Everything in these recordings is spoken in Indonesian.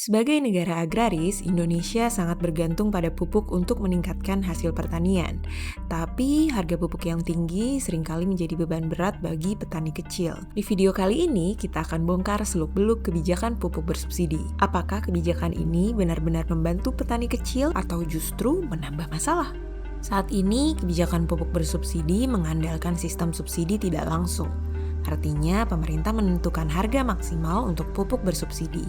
Sebagai negara agraris, Indonesia sangat bergantung pada pupuk untuk meningkatkan hasil pertanian. Tapi harga pupuk yang tinggi seringkali menjadi beban berat bagi petani kecil. Di video kali ini, kita akan bongkar seluk-beluk kebijakan pupuk bersubsidi. Apakah kebijakan ini benar-benar membantu petani kecil atau justru menambah masalah? Saat ini, kebijakan pupuk bersubsidi mengandalkan sistem subsidi tidak langsung. Artinya, pemerintah menentukan harga maksimal untuk pupuk bersubsidi,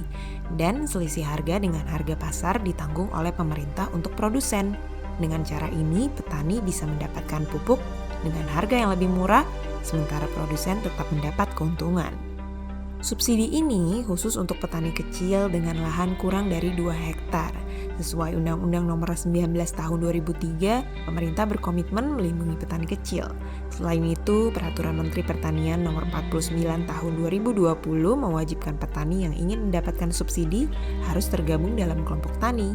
dan selisih harga dengan harga pasar ditanggung oleh pemerintah untuk produsen. Dengan cara ini, petani bisa mendapatkan pupuk dengan harga yang lebih murah, sementara produsen tetap mendapat keuntungan. Subsidi ini khusus untuk petani kecil dengan lahan kurang dari 2 hektar. Sesuai Undang-Undang Nomor 19 Tahun 2003, pemerintah berkomitmen melindungi petani kecil. Selain itu, Peraturan Menteri Pertanian Nomor 49 Tahun 2020 mewajibkan petani yang ingin mendapatkan subsidi harus tergabung dalam kelompok tani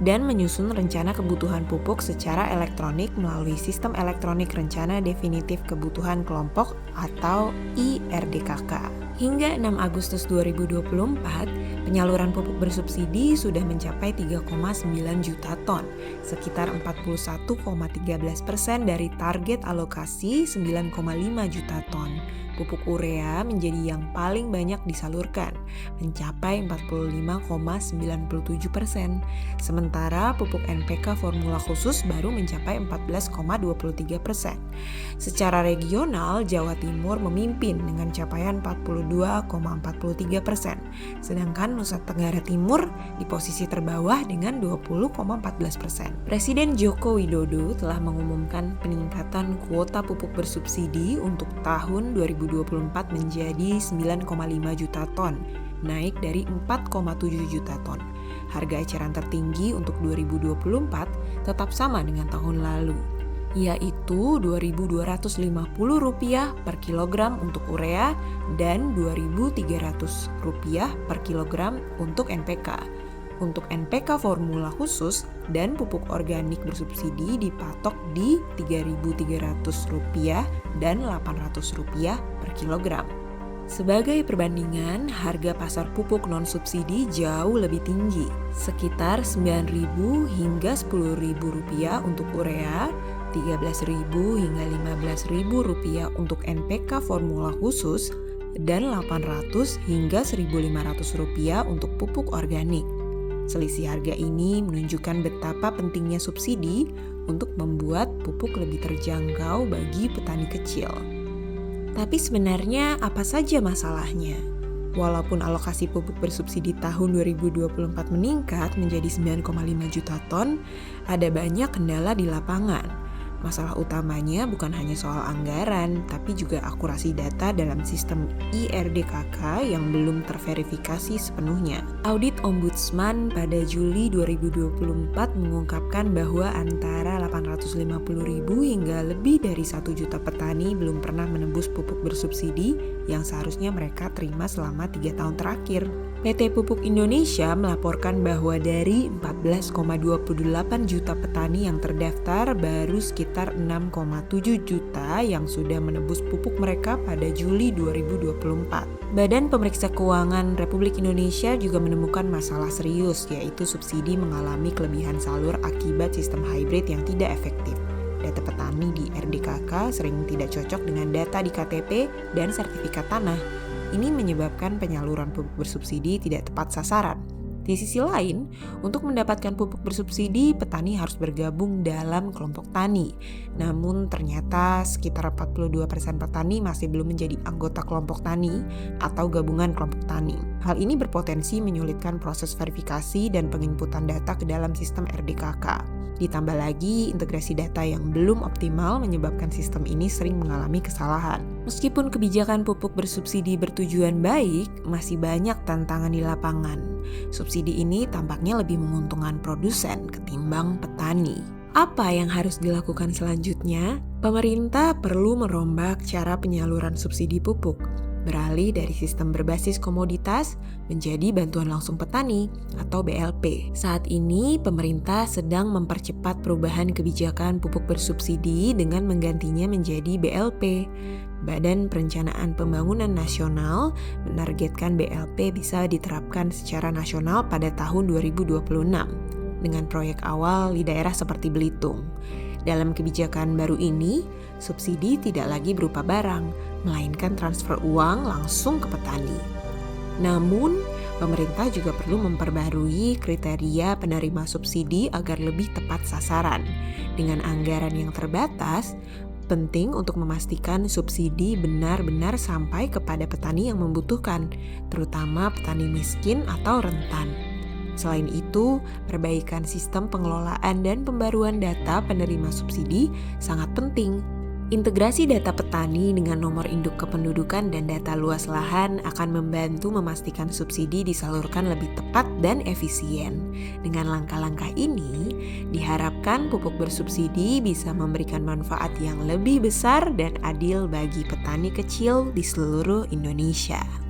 dan menyusun rencana kebutuhan pupuk secara elektronik melalui Sistem Elektronik Rencana Definitif Kebutuhan Kelompok atau IRDKK. Hingga 6 Agustus 2024, penyaluran pupuk bersubsidi sudah mencapai 3,9 juta ton, sekitar 41,13% dari target alokasi 9,5 juta ton. Pupuk urea menjadi yang paling banyak disalurkan, mencapai 45,97%. Sementara pupuk NPK formula khusus baru mencapai 14,23%. Secara regional, Jawa Timur memimpin dengan capaian 42,43%, sedangkan Nusa Tenggara Timur di posisi terbawah dengan 20,14%. Presiden Joko Widodo telah mengumumkan peningkatan kuota pupuk bersubsidi untuk tahun 2024 menjadi 9,5 juta ton, naik dari 4,7 juta ton. Harga eceran tertinggi untuk 2024 tetap sama dengan tahun lalu, yaitu Rp2.250 per kilogram untuk urea dan Rp2.300 per kilogram untuk NPK. Untuk NPK formula khusus dan pupuk organik bersubsidi dipatok di Rp3.300 dan Rp800 per kilogram. Sebagai perbandingan, harga pasar pupuk non-subsidi jauh lebih tinggi, sekitar Rp9.000 hingga Rp10.000 untuk urea, Rp13.000 hingga Rp15.000 untuk NPK formula khusus, dan Rp800 hingga Rp1.500 untuk pupuk organik. Selisih harga ini menunjukkan betapa pentingnya subsidi untuk membuat pupuk lebih terjangkau bagi petani kecil. Tapi sebenarnya apa saja masalahnya? Walaupun alokasi pupuk bersubsidi tahun 2024 meningkat menjadi 9,5 juta ton, ada banyak kendala di lapangan. Masalah utamanya bukan hanya soal anggaran, tapi juga akurasi data dalam sistem IRDKK yang belum terverifikasi sepenuhnya. Audit Ombudsman pada Juli 2024 mengungkapkan bahwa antara 850.000 hingga lebih dari 1 juta petani belum pernah menembus pupuk bersubsidi yang seharusnya mereka terima selama 3 tahun terakhir. PT Pupuk Indonesia melaporkan bahwa dari 14,28 juta petani yang terdaftar, baru sekitar 6,7 juta yang sudah menebus pupuk mereka pada Juli 2024. Badan Pemeriksa Keuangan Republik Indonesia juga menemukan masalah serius, yaitu subsidi mengalami kelebihan salur akibat sistem hybrid yang tidak efektif. Data petani di RDKK sering tidak cocok dengan data di KTP dan sertifikat tanah. Ini menyebabkan penyaluran pupuk bersubsidi tidak tepat sasaran. Di sisi lain, untuk mendapatkan pupuk bersubsidi, petani harus bergabung dalam kelompok tani. Namun ternyata sekitar 42% petani masih belum menjadi anggota kelompok tani atau gabungan kelompok tani. Hal ini berpotensi menyulitkan proses verifikasi dan penginputan data ke dalam sistem RDKK. Ditambah lagi, integrasi data yang belum optimal menyebabkan sistem ini sering mengalami kesalahan. Meskipun kebijakan pupuk bersubsidi bertujuan baik, masih banyak tantangan di lapangan. Subsidi ini tampaknya lebih menguntungkan produsen ketimbang petani. Apa yang harus dilakukan selanjutnya? Pemerintah perlu merombak cara penyaluran subsidi pupuk. beralih dari sistem berbasis komoditas menjadi bantuan langsung petani atau BLP. Saat ini, pemerintah sedang mempercepat perubahan kebijakan pupuk bersubsidi dengan menggantinya menjadi BLP. Badan Perencanaan Pembangunan Nasional menargetkan BLP bisa diterapkan secara nasional pada tahun 2026 dengan proyek awal di daerah seperti Belitung. Dalam kebijakan baru ini, subsidi tidak lagi berupa barang, melainkan transfer uang langsung ke petani. Namun, pemerintah juga perlu memperbarui kriteria penerima subsidi agar lebih tepat sasaran. Dengan anggaran yang terbatas, penting untuk memastikan subsidi benar-benar sampai kepada petani yang membutuhkan, terutama petani miskin atau rentan. Selain itu, perbaikan sistem pengelolaan dan pembaruan data penerima subsidi sangat penting. Integrasi data petani dengan nomor induk kependudukan dan data luas lahan akan membantu memastikan subsidi disalurkan lebih tepat dan efisien. Dengan langkah-langkah ini, diharapkan pupuk bersubsidi bisa memberikan manfaat yang lebih besar dan adil bagi petani kecil di seluruh Indonesia.